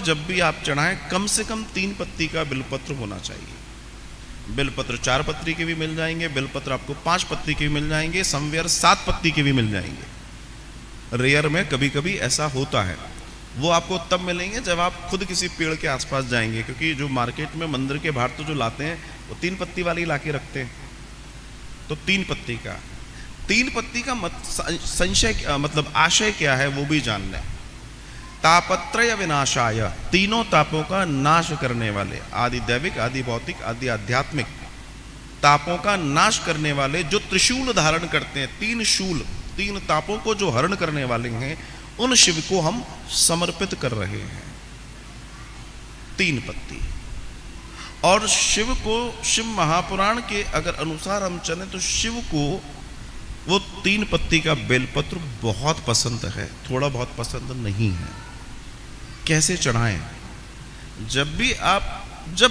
जब भी आप चढ़ाएं कम से कम 3 पत्ती का बिलपत्र होना चाहिए। बिलपत्र 4 पत्ती के भी मिल जाएंगे, बिलपत्र आपको 5 पत्ती के भी मिल जाएंगे, समवेयर 7 पत्ती के भी मिल जाएंगे। रेयर में कभी कभी ऐसा होता है। वो आपको तब मिलेंगे जब आप खुद किसी पेड़ के आसपास जाएंगे, क्योंकि जो मार्केट में मंदिर के बाहर तो जो लाते हैं वो 3 पत्ती वाली ला के रखते हैं। तो 3 पत्ती का संशय मतलब आशय क्या है वो भी जान लें। तापत्रय विनाशाय, तीनों तापों का नाश करने वाले, आदि दैविक, आदि भौतिक, आदि आध्यात्मिक तापों का नाश करने वाले जो त्रिशूल धारण करते हैं, 3 शूल, 3 तापों को जो हरण करने वाले हैं, उन शिव को हम समर्पित कर रहे हैं। 3 पत्ती। और शिव को, शिव महापुराण के अगर अनुसार हम चलें तो शिव को वो 3 पत्ती का बेलपत्र बहुत पसंद है, थोड़ा बहुत पसंद नहीं है। कैसे चढ़ाएं? जब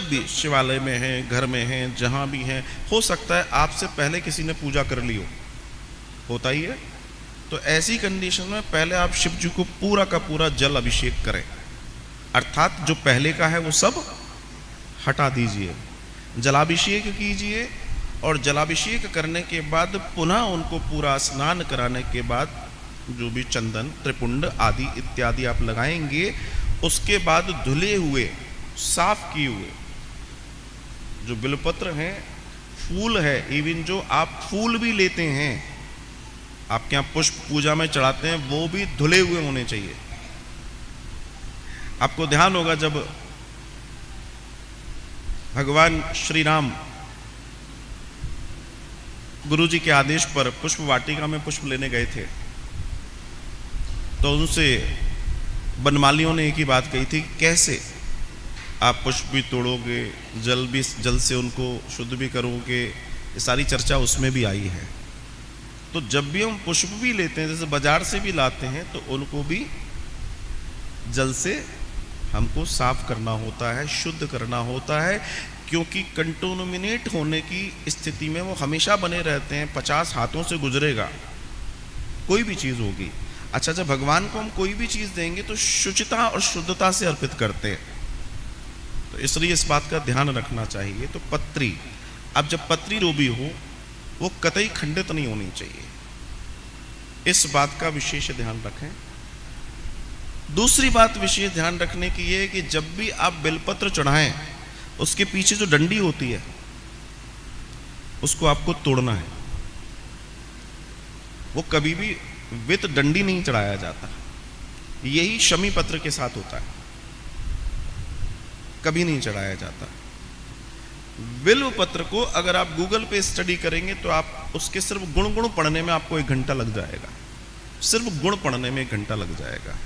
भी शिवालय में हैं, घर में हैं, जहां भी हैं, हो सकता है आपसे पहले किसी ने पूजा कर ली हो, होता ही है। तो ऐसी कंडीशन में पहले आप शिव जी को पूरा का पूरा जल अभिषेक करें, अर्थात जो पहले का है वो सब हटा दीजिए, जलाभिषेक कीजिए। और जलाभिषेक करने के बाद पुनः उनको पूरा स्नान कराने के बाद जो भी चंदन, त्रिपुंड आदि इत्यादि आप लगाएंगे, उसके बाद धुले हुए, साफ किए हुए जो बिलपत्र हैं, फूल है, इवन जो आप फूल भी लेते हैं, आपके यहाँ पुष्प पूजा में चढ़ाते हैं, वो भी धुले हुए होने चाहिए। आपको ध्यान होगा जब भगवान श्री राम गुरु जी के आदेश पर पुष्प वाटिका में पुष्प लेने गए थे, तो उनसे बनमालियों ने एक ही बात कही थी, कैसे आप पुष्प भी तोड़ोगे, जल से उनको शुद्ध भी करोगे, ये सारी चर्चा उसमें भी आई है। तो जब भी हम पुष्प भी लेते हैं, जैसे बाजार से भी लाते हैं, तो उनको भी जल से हमको साफ करना होता है, शुद्ध करना होता है, क्योंकि कंटोमिनेट होने की स्थिति में वो हमेशा बने रहते हैं। 50 हाथों से गुजरेगा, कोई भी चीज़ होगी। अच्छा, जब भगवान को हम कोई भी चीज़ देंगे तो शुचिता और शुद्धता से अर्पित करते हैं, तो इसलिए इस बात का ध्यान रखना चाहिए। तो पत्री, अब जब पत्री रोबी हो वो कतई खंडित नहीं होनी चाहिए, इस बात का विशेष ध्यान रखें। दूसरी बात विशेष ध्यान रखने की ये है कि जब भी आप बेलपत्र चढ़ाएं, उसके पीछे जो डंडी होती है उसको आपको तोड़ना है। वो कभी भी वित डंडी नहीं चढ़ाया जाता। यही शमी पत्र के साथ होता है, कभी नहीं चढ़ाया जाता। बिल्व पत्र को अगर आप गूगल पे स्टडी करेंगे तो आप उसके सिर्फ गुण पढ़ने में आपको 1 घंटा लग जाएगा, सिर्फ गुण पढ़ने में 1 घंटा लग जाएगा।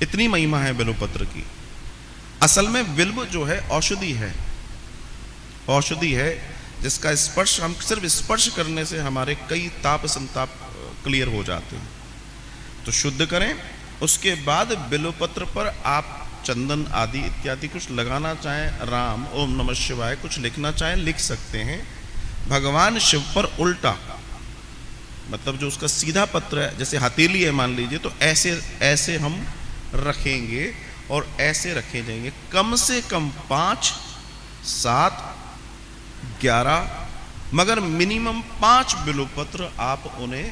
इतनी महिमा है बिल्व पत्र की। असल में बिल्व जो है औषधि है, औषधि है जिसका स्पर्श, हम सिर्फ स्पर्श करने से हमारे कई ताप संताप क्लियर हो जाते हैं। तो शुद्ध करें, उसके बाद बिल्व पत्र पर आप चंदन आदि इत्यादि कुछ लगाना चाहें, राम, ओम नमः शिवाय कुछ लिखना चाहें लिख सकते हैं। भगवान शिव पर उल्टा, मतलब जो उसका सीधा पत्र है, जैसे हथेली है मान लीजिए, तो ऐसे ऐसे हम रखेंगे और ऐसे रखे जाएंगे। कम से कम 5, 7, 11, मगर मिनिमम 5 बिल्वपत्र आप उन्हें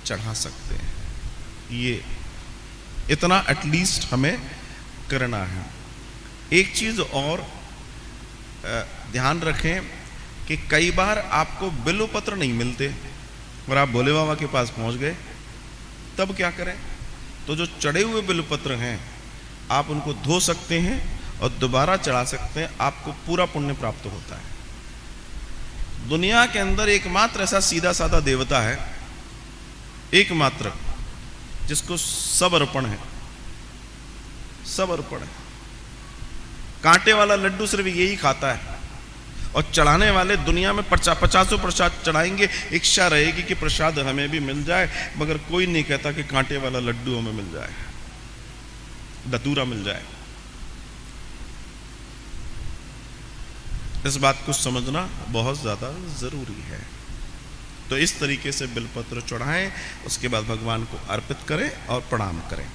चढ़ा सकते हैं। ये इतना एटलीस्ट हमें करना है। एक चीज और ध्यान रखें कि कई बार आपको बिल्वपत्र नहीं मिलते और आप भोले बाबा के पास पहुंच गए, तब क्या करें? तो जो चढ़े हुए बिल्वपत्र हैं आप उनको धो सकते हैं और दोबारा चढ़ा सकते हैं, आपको पूरा पुण्य प्राप्त होता है। दुनिया के अंदर एकमात्र ऐसा सीधा साधा देवता है, एकमात्र, जिसको सब अर्पण है, सब अर्पण है। कांटे वाला लड्डू सिर्फ यही खाता है, और चढ़ाने वाले दुनिया में 50 प्रसाद चढ़ाएंगे, इच्छा रहेगी कि प्रसाद हमें भी मिल जाए, मगर कोई नहीं कहता कि कांटे वाला लड्डू हमें मिल जाए, धतूरा मिल जाए। इस बात को समझना बहुत ज्यादा जरूरी है। तो इस तरीके से बिल्वपत्र चढ़ाएं, उसके बाद भगवान को अर्पित करें और प्रणाम करें।